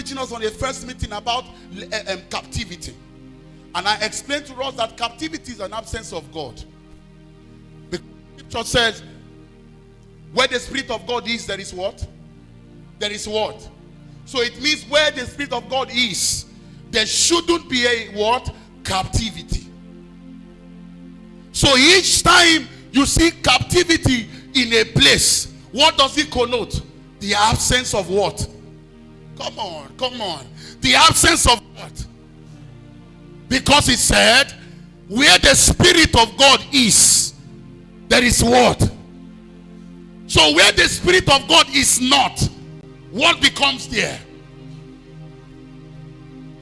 teaching us on the first meeting about captivity. And I explained to us that captivity is an absence of God. The scripture says, where the Spirit of God is, there is what? There is what? So it means where the Spirit of God is, there shouldn't be a what? Captivity. So each time you see captivity in a place, what does it connote? The absence of what? Come on, come on. The absence of what? Because it said, where the Spirit of God is, there is what? So where the Spirit of God is not, what becomes there?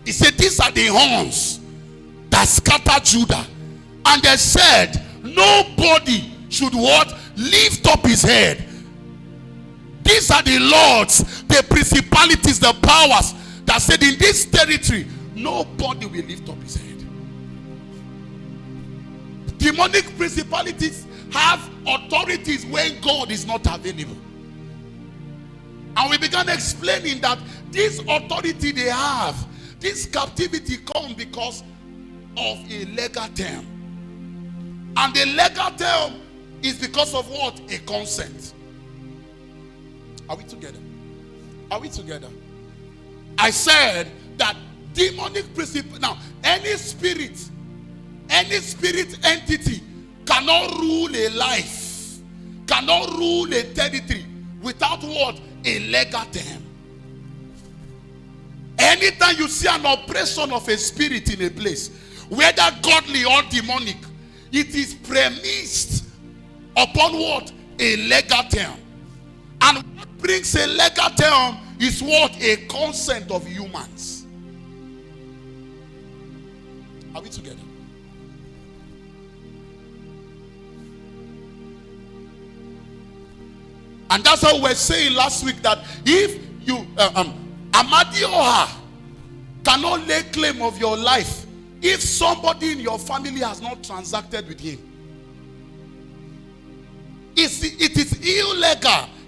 He said, these are the horns that scattered Judah. And they said, nobody should what? Lift up his head. These are the lords, the principalities, the powers that said in this territory, nobody will lift up his head. Demonic principalities have authorities when God is not available. And we began explaining that this authority they have, this captivity comes because of a legal term. And the legal term is because of what? A consent. Are we together? Are we together? I said that demonic principle. Now, any spirit entity cannot rule a life, cannot rule a territory without what? A legal term. Anytime you see an operation of a spirit in a place, whether godly or demonic, it is premised upon what? A legal term. And what brings a legal term is what? A consent of humans. Are we together? And that's how we're saying last week that if you Amadioha cannot lay claim of your life if somebody in your family has not transacted with him. It is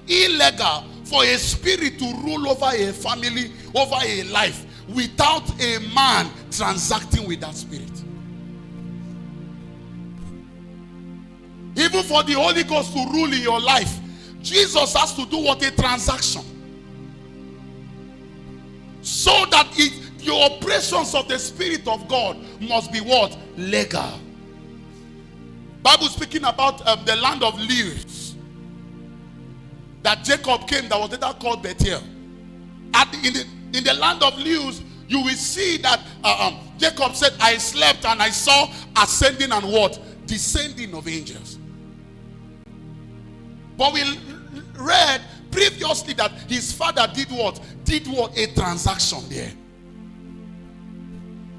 illegal for a spirit to rule over a family, over a life, without a man transacting with that spirit. Even for the Holy Ghost to rule in your life, Jesus has to do what? A transaction. So that the operations of the Spirit of God must be what? Legal. Bible speaking about the land of Luz that Jacob came, that was later called Bethel. In the land of Luz, you will see that Jacob said, I slept and I saw ascending and what? Descending of angels. But we read previously that his father did what? A transaction there.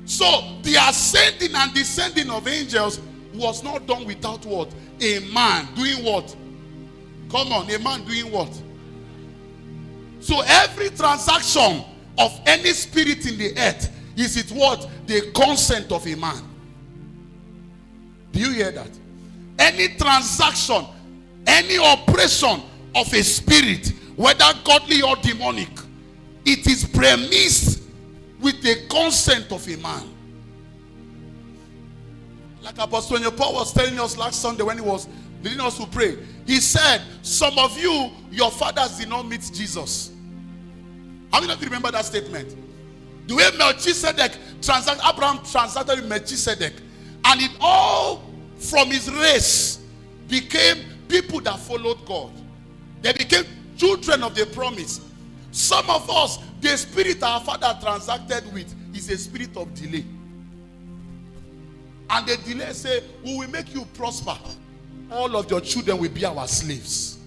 So the ascending and descending of angels was not done without what? A man doing what? Come on, a man doing what? So every transaction of any spirit in the earth is it what? The consent of a man. Do you hear that? Any transaction, any operation of a spirit, whether godly or demonic, it is premised with the consent of a man. Like Apostle Paul was telling us last Sunday when he was leading us to pray, he said, some of you, your fathers did not meet Jesus. How many of you remember that statement? The way Melchizedek Abraham transacted with Melchizedek, and it all from his race became people that followed God. They became children of the promise. Some of us, the spirit our father transacted with is a spirit of delay. And the delay say, we will make you prosper. All of your children will be our slaves.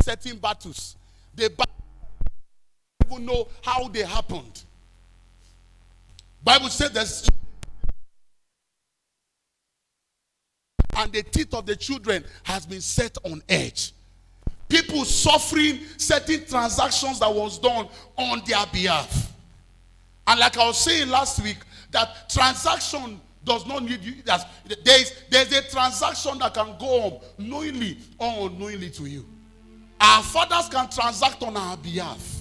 Certain battles, they don't even know how they happened. Bible says there's, and the teeth of the children has been set on edge. People suffering certain transactions that was done on their behalf. And like I was saying last week, that transaction does not need you. There's a transaction that can go on knowingly or unknowingly to you. Our fathers can transact on our behalf.